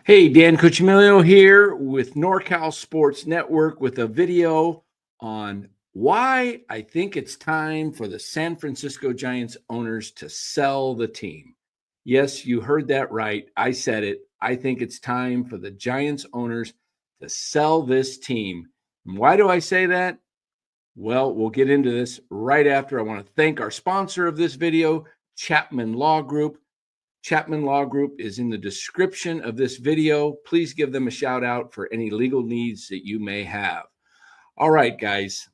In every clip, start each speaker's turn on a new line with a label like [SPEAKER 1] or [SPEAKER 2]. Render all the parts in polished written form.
[SPEAKER 1] Hey, Dan Cucimillo here with NorCal Sports Network with a video on why I think it's time for the San Francisco Giants owners to sell the team. Yes, you heard that right. I said it. I think it's time for the Giants owners to sell this team. And why do I say that? Well, we'll get into this right after. I want to thank our sponsor of this video, Chapman Law Group. Chapman Law Group is in the description of this video. Please give them a shout out for any legal needs that you may have. All right, guys.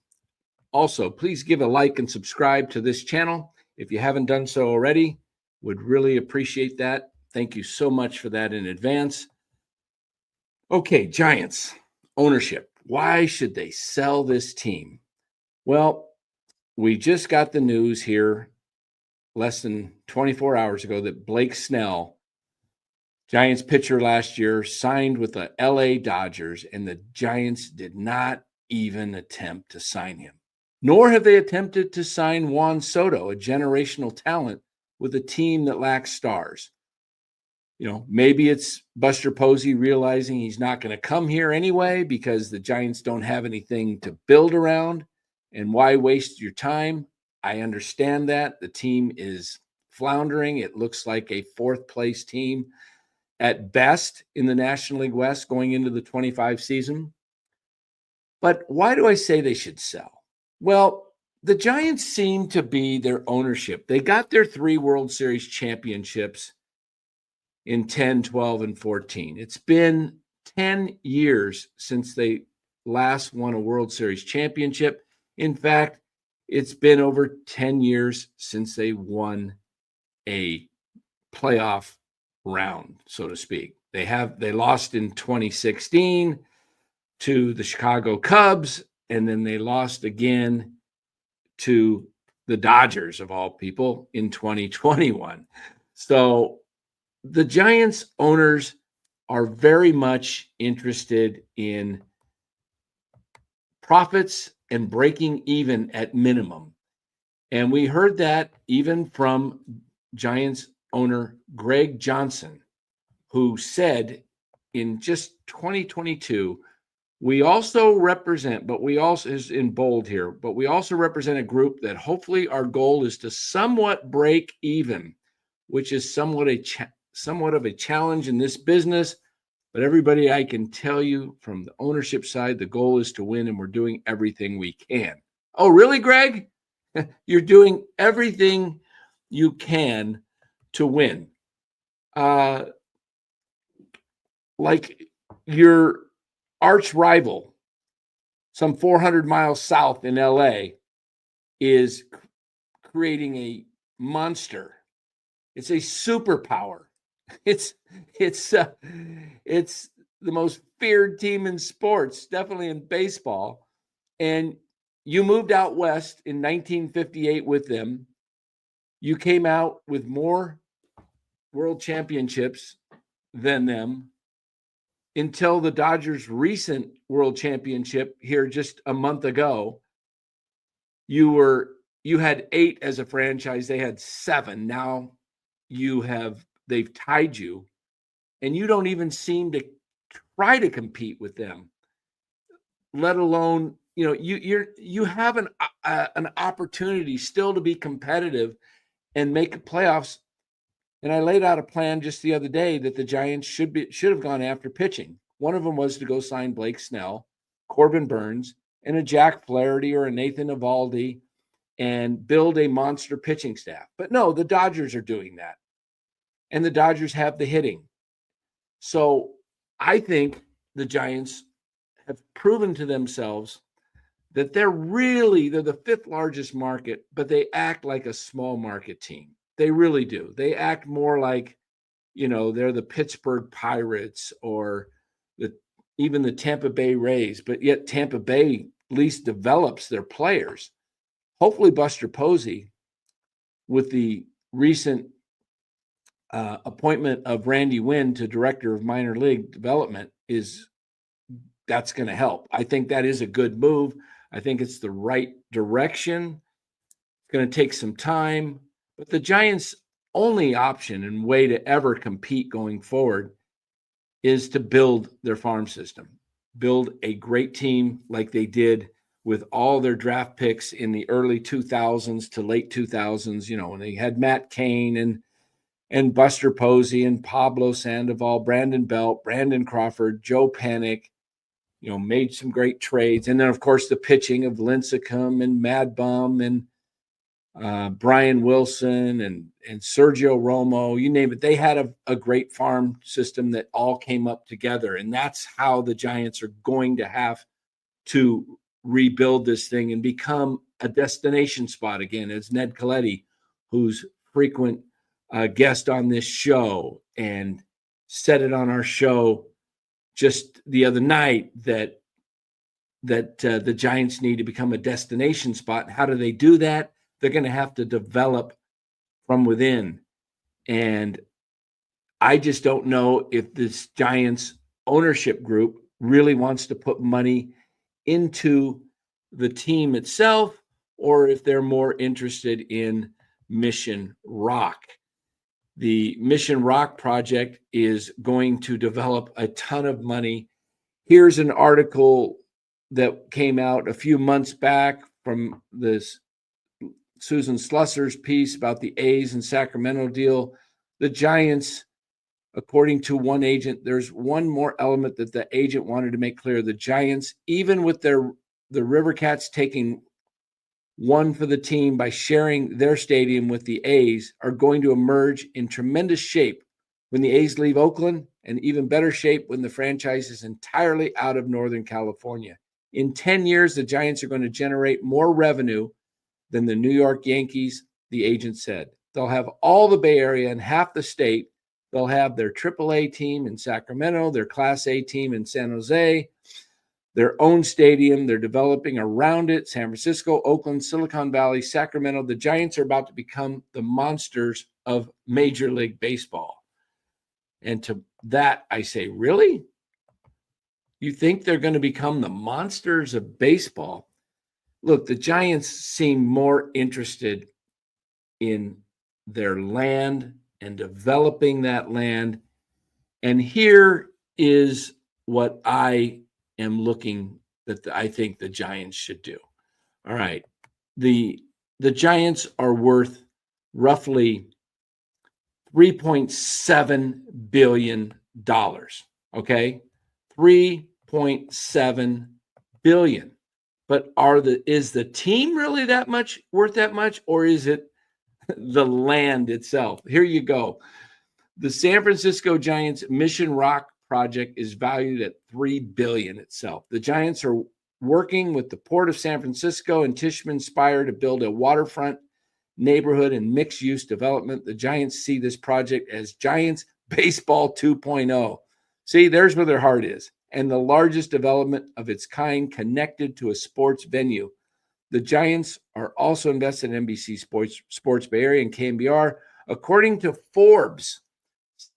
[SPEAKER 1] Also, please give a like and subscribe to this channel. If you haven't done so already, would really appreciate that. Thank you so much for that in advance. Okay, Giants ownership. Why should they sell this team? Well, we just got the news here less than 24 hours ago that Blake Snell, Giants pitcher last year, signed with the LA Dodgers, and the Giants did not even attempt to sign him. Nor have they attempted to sign Juan Soto, a generational talent with a team that lacks stars. Maybe it's Buster Posey realizing he's not going to come here anyway because the Giants don't have anything to build around. And why waste your time? I understand that. The team is floundering. It looks like a fourth place team at best in the National League West going into the 25 season. But why do I say they should sell? Well, the Giants seem to be their ownership. They got their 3 World Series championships in 10, 12, and 14. It's been 10 years since they last won a World Series championship. In fact, it's been over 10 years since they won a playoff round, so to speak. They lost in 2016 to the Chicago Cubs, and then they lost again to the Dodgers, of all people, in 2021. So the Giants owners are very much interested in profits and breaking even at minimum. And we heard that even from Giants owner Greg Johnson, who said in just 2022, we also represent, but we also is in bold here, but we also represent a group that hopefully our goal is to somewhat break even, which is somewhat of a challenge in this business. But everybody, I can tell you from the ownership side, the goal is to win, and we're doing everything we can. Oh, really, Greg? You're doing everything you can to win. Like your arch rival, some 400 miles south in LA, is creating a monster. It's a superpower. It's the most feared team in sports, definitely in baseball. And you moved out west in 1958 with them. You came out with more world championships than them until the Dodgers' recent world championship here just a month ago. You had 8 as a franchise. They had 7. Now they've tied you, and you don't even seem to try to compete with them, let alone, you have an opportunity still to be competitive and make playoffs. And I laid out a plan just the other day that the Giants should have gone after pitching. One of them was to go sign Blake Snell, Corbin Burns, and a Jack Flaherty or a Nathan Eovaldi and build a monster pitching staff. But no, the Dodgers are doing that. And the Dodgers have the hitting. So I think the Giants have proven to themselves that they're the 5th largest market, but they act like a small market team. They really do. They act more like, they're the Pittsburgh Pirates or even the Tampa Bay Rays, but yet Tampa Bay at least develops their players. Hopefully Buster Posey, with the recent appointment of Randy Wynn to director of minor league development, that's going to help. I think that is a good move. I think it's the right direction. It's going to take some time, but the Giants' only option and way to ever compete going forward is to build their farm system, build a great team like they did with all their draft picks in the early 2000s to late 2000s, when they had Matt Cain and Buster Posey and Pablo Sandoval, Brandon Belt, Brandon Crawford, Joe Panic, made some great trades. And then, of course, the pitching of Lincecum and Mad Bum and Brian Wilson and Sergio Romo, you name it. They had a great farm system that all came up together. And that's how the Giants are going to have to rebuild this thing and become a destination spot again, as Ned Colletti, who's frequent guest on this show and said it on our show just the other night that the Giants need to become a destination spot. How do they do that? They're going to have to develop from within. And I just don't know if this Giants ownership group really wants to put money into the team itself, or if they're more interested in Mission Rock. The Mission Rock project is going to develop a ton of money. Here's an article that came out a few months back from this Susan Slusser's piece about the A's and Sacramento deal. The Giants, according to one agent, there's one more element that the agent wanted to make clear. The Giants, even with the River Cats taking one for the team by sharing their stadium with the A's, are going to emerge in tremendous shape when the A's leave Oakland, and even better shape when the franchise is entirely out of Northern California. In 10 years, the Giants are going to generate more revenue than the New York Yankees, the agent said. They'll have all the Bay Area and half the state. They'll have their AAA team in Sacramento, their Class A team in San Jose, their own stadium. They're developing around it: San Francisco, Oakland, Silicon Valley, Sacramento. The Giants are about to become the monsters of Major League Baseball. And to that, I say, really? You think they're going to become the monsters of baseball? Look, the Giants seem more interested in their land and developing that land. And here is what I am looking that I think the Giants should do. All right. The Giants are worth roughly $3.7 billion. Okay. $3.7 billion. But is the team really that much worth that much, or is it the land itself? Here you go. The San Francisco Giants Mission Rock project is valued at $3 billion itself. The Giants are working with the Port of San Francisco and Tishman Speyer to build a waterfront neighborhood and mixed-use development. The Giants see this project as Giants Baseball 2.0. See, there's where their heart is. And the largest development of its kind connected to a sports venue. The Giants are also invested in NBC Sports Bay Area and KMBR. According to Forbes,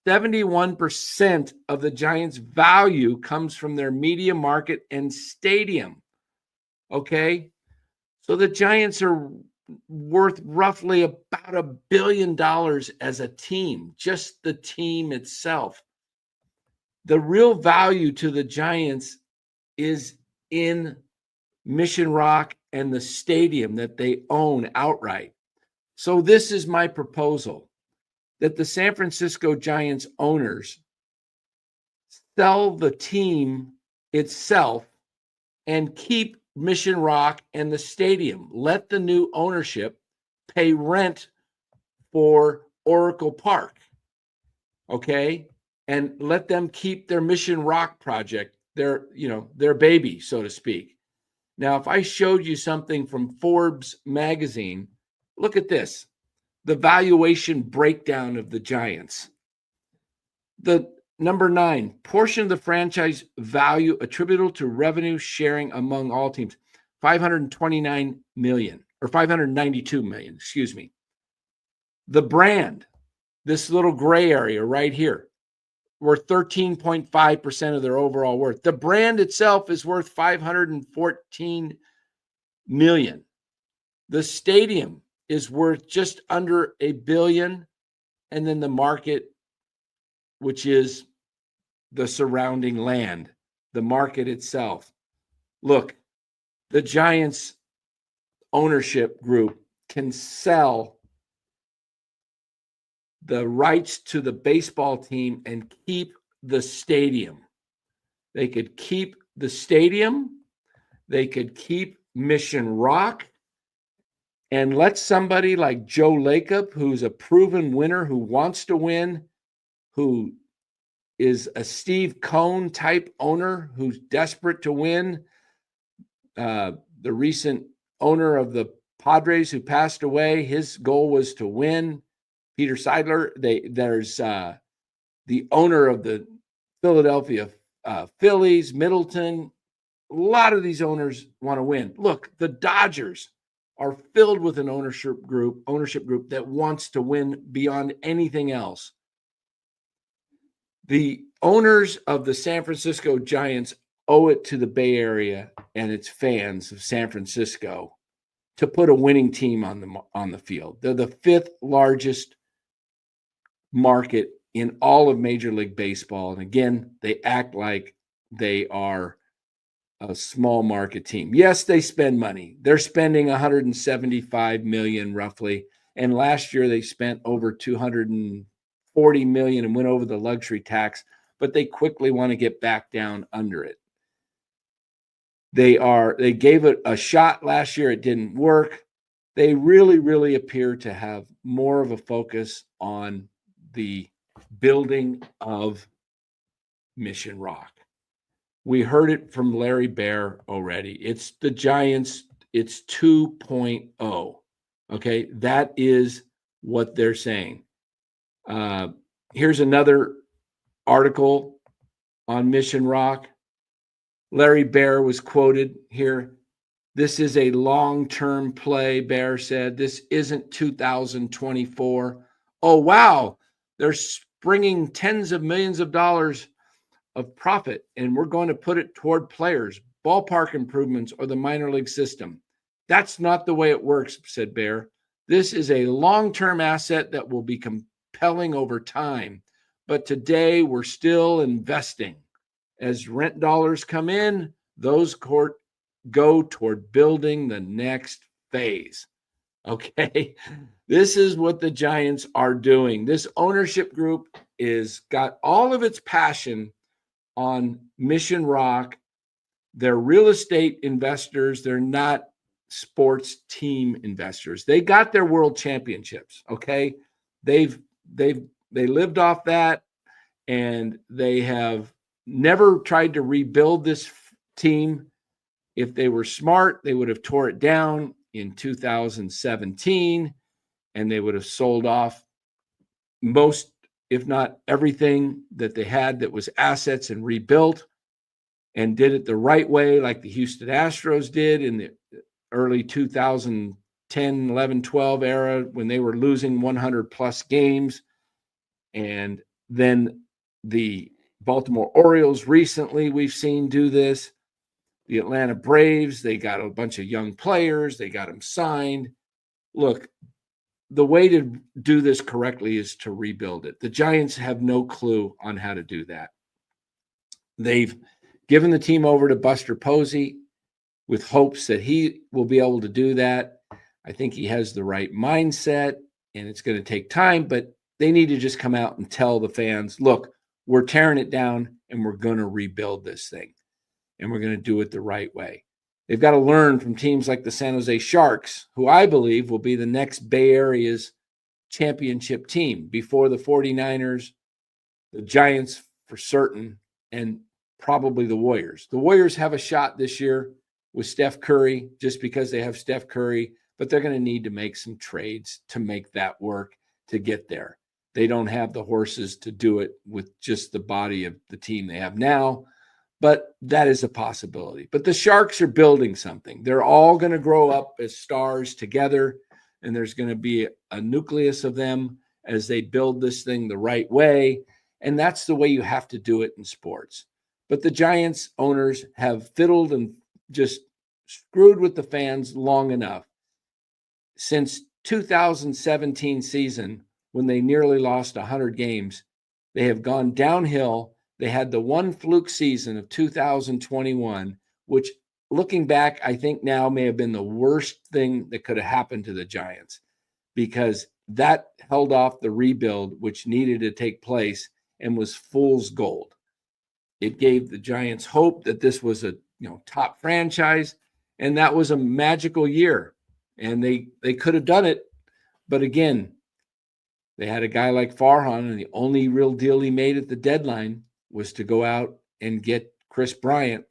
[SPEAKER 1] 71% of the Giants' value comes from their media market and stadium. Okay? So the Giants are worth roughly about $1 billion as a team, just the team itself. The real value to the Giants is in Mission Rock and the stadium that they own outright. So this is my proposal, that the San Francisco Giants owners sell the team itself and keep Mission Rock and the stadium. Let the new ownership pay rent for Oracle Park. Okay? And let them keep their Mission Rock project, their baby, so to speak. Now, if I showed you something from Forbes magazine, look at this. The valuation breakdown of the Giants. The number 9, portion of the franchise value attributable to revenue sharing among all teams, $529 million or $592 million, excuse me. The brand, this little gray area right here, worth 13.5% of their overall worth. The brand itself is worth $514 million. The stadium is worth just under $1 billion. And then the market, which is the surrounding land, the market itself. Look, the Giants ownership group can sell the rights to the baseball team and keep the stadium. They could keep the stadium. They could keep Mission Rock and let somebody like Joe Lacob, who's a proven winner, who wants to win, who is a Steve Cohn type owner who's desperate to win. The recent owner of the Padres who passed away, his goal was to win. Peter Seidler. There's the owner of the Philadelphia Phillies, Middleton. A lot of these owners want to win. Look, the Dodgers are filled with an ownership group that wants to win beyond anything else. The owners of the San Francisco Giants owe it to the Bay Area and its fans of San Francisco to put a winning team on the field. They're the fifth largest market in all of Major League Baseball. And again, they act like they are a small market team. Yes, they spend money. They're spending $175 million roughly. And last year they spent over $240 million and went over the luxury tax, but they quickly want to get back down under it. They gave it a shot last year. It didn't work. They really appear to have more of a focus on the building of Mission Rock. We heard it from Larry Baer already. It's the Giants. It's 2.0. Okay, that is what they're saying. Here's another article on Mission Rock. Larry Baer was quoted here. This is a long-term play, Baer said. This isn't 2024. Oh, wow. They're springing tens of millions of dollars of profit, and we're going to put it toward players, ballpark improvements, or the minor league system. That's not the way it works, said Baer. This is a long-term asset that will be compelling over time. But today we're still investing. As rent dollars come in, those go toward building the next phase. Okay, this is what the Giants are doing. This ownership group is got all of its passion on Mission Rock. They're real estate investors. They're not sports team investors. They got their world championships. Okay, they lived off that, and they have never tried to rebuild this team. If they were smart, they would have tore it down in 2017, and they would have sold off most, if not everything that they had that was assets and rebuilt, and did it the right way, like the Houston Astros did in the early 2010, 11, 12 era when they were losing 100 plus games. And then the Baltimore Orioles recently we've seen do this. The Atlanta Braves, they got a bunch of young players. They got them signed. Look, the way to do this correctly is to rebuild it. The Giants have no clue on how to do that. They've given the team over to Buster Posey with hopes that he will be able to do that. I think he has the right mindset, and it's going to take time, but they need to just come out and tell the fans, look, we're tearing it down and we're going to rebuild this thing, and we're going to do it the right way. They've got to learn from teams like the San Jose Sharks, who I believe will be the next Bay Area's championship team before the 49ers, the Giants for certain, and probably the Warriors. The Warriors have a shot this year with Steph Curry just because they have Steph Curry, but they're going to need to make some trades to make that work to get there. They don't have the horses to do it with just the body of the team they have now, but that is a possibility. But the Sharks are building something. They're all going to grow up as stars together, and there's going to be a nucleus of them as they build this thing the right way, and that's the way you have to do it in sports. But the Giants owners have fiddled and just screwed with the fans long enough. Since 2017 season, when they nearly lost 100 games, they have gone downhill. They had the one fluke season of 2021, which looking back, I think now may have been the worst thing that could have happened to the Giants, because that held off the rebuild, which needed to take place and was fool's gold. It gave the Giants hope that this was a top franchise, and that was a magical year, and they could have done it. But again, they had a guy like Farhan, and the only real deal he made at the deadline was to go out and get Chris Bryant,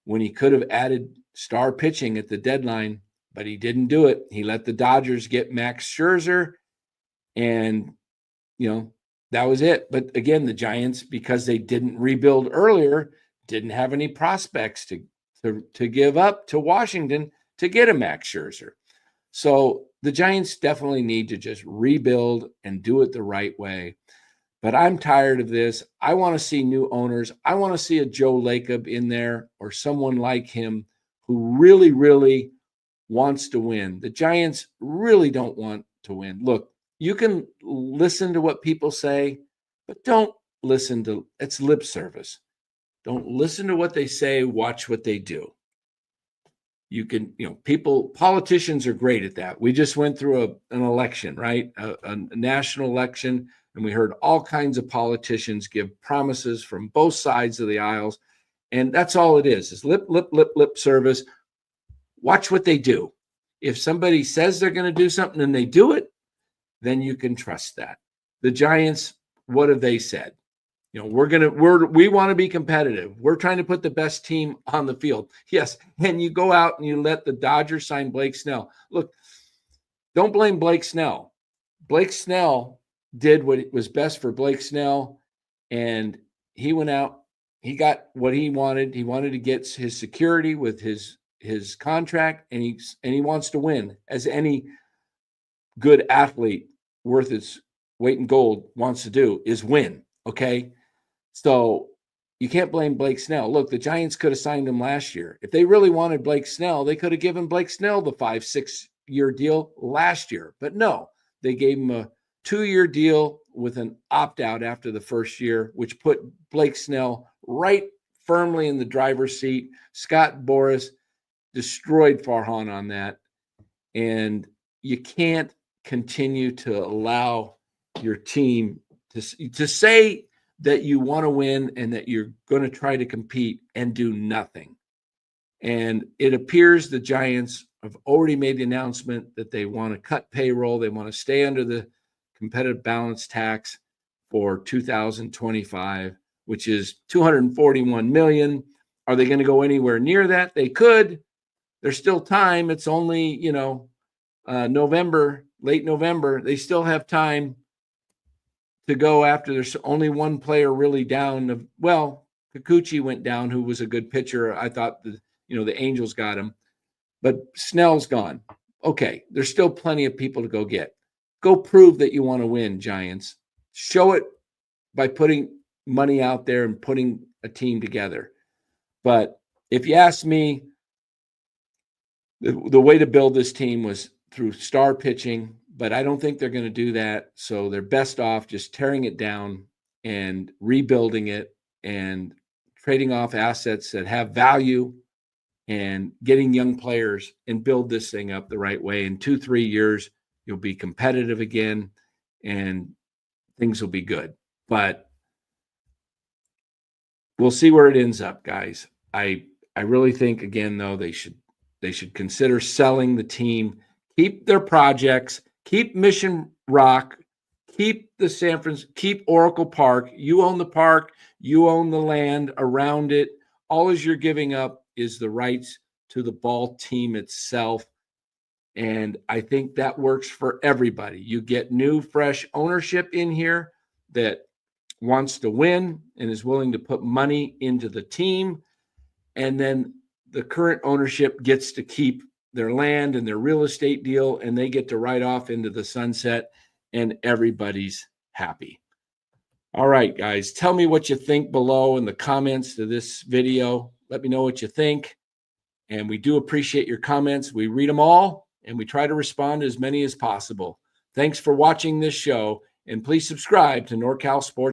[SPEAKER 1] when he could have added star pitching at the deadline, but he didn't do it. He let the Dodgers get Max Scherzer, and that was it. But again, the Giants, because they didn't rebuild earlier, didn't have any prospects to give up to Washington to get a Max Scherzer. So the Giants definitely need to just rebuild and do it the right way. But I'm tired of this. I want to see new owners. I want to see a Joe Lacob in there, or someone like him who really, really wants to win. The Giants really don't want to win. Look, you can listen to what people say, but don't listen to it's lip service. Don't listen to what they say, watch what they do. You can, politicians are great at that. We just went through an election, right? A national election, and we heard all kinds of politicians give promises from both sides of the aisles. And that's all it is lip service. Watch what they do. If somebody says they're going to do something and they do it, then you can trust that. The Giants, what have they said? We want to be competitive. We're trying to put the best team on the field. Yes. And you go out and you let the Dodgers sign Blake Snell. Look, don't blame Blake Snell. Blake Snell did what was best for Blake Snell, and he went out. He got what he wanted. He wanted to get his security with his contract, and he wants to win, as any good athlete worth its weight in gold wants to do, is win. Okay. So you can't blame Blake Snell. Look, the Giants could have signed him last year. If they really wanted Blake Snell, they could have given Blake Snell the 5-6 year deal last year. But no, they gave him a 2-year deal with an opt-out after the first year, which put Blake Snell right firmly in the driver's seat. Scott Boras destroyed Farhan on that. And you can't continue to allow your team to say that you want to win and that you're going to try to compete and do nothing. And it appears the Giants have already made the announcement that they want to cut payroll. They want to stay under the competitive balance tax for 2025, which is $241 million. Are they going to go anywhere near that? They could. There's still time. It's only, November, late November. They still have time to go after. There's only one player really down. Well, Kikuchi went down, who was a good pitcher. I thought the Angels got him, but Snell's gone. Okay, there's still plenty of people to go get. Go prove that you want to win, Giants. Show it by putting money out there and putting a team together. But if you ask me, the way to build this team was through star pitching, but I don't think they're going to do that. So they're best off just tearing it down and rebuilding it and trading off assets that have value and getting young players and build this thing up the right way. In 2-3 years, you'll be competitive again and things will be good. But we'll see where it ends up, guys. I really think, again, though, they should consider selling the team, keep their projects, keep Mission Rock, keep keep Oracle Park. You own the park, you own the land around it. All you're giving up is the rights to the ball team itself. And I think that works for everybody. You get new, fresh ownership in here that wants to win and is willing to put money into the team. And then the current ownership gets to keep their land and their real estate deal, and they get to ride off into the sunset, and everybody's happy. All right, guys, tell me what you think below in the comments to this video. Let me know what you think. And we do appreciate your comments. We read them all, and we try to respond to as many as possible. Thanks for watching this show, and please subscribe to NorCal Sports.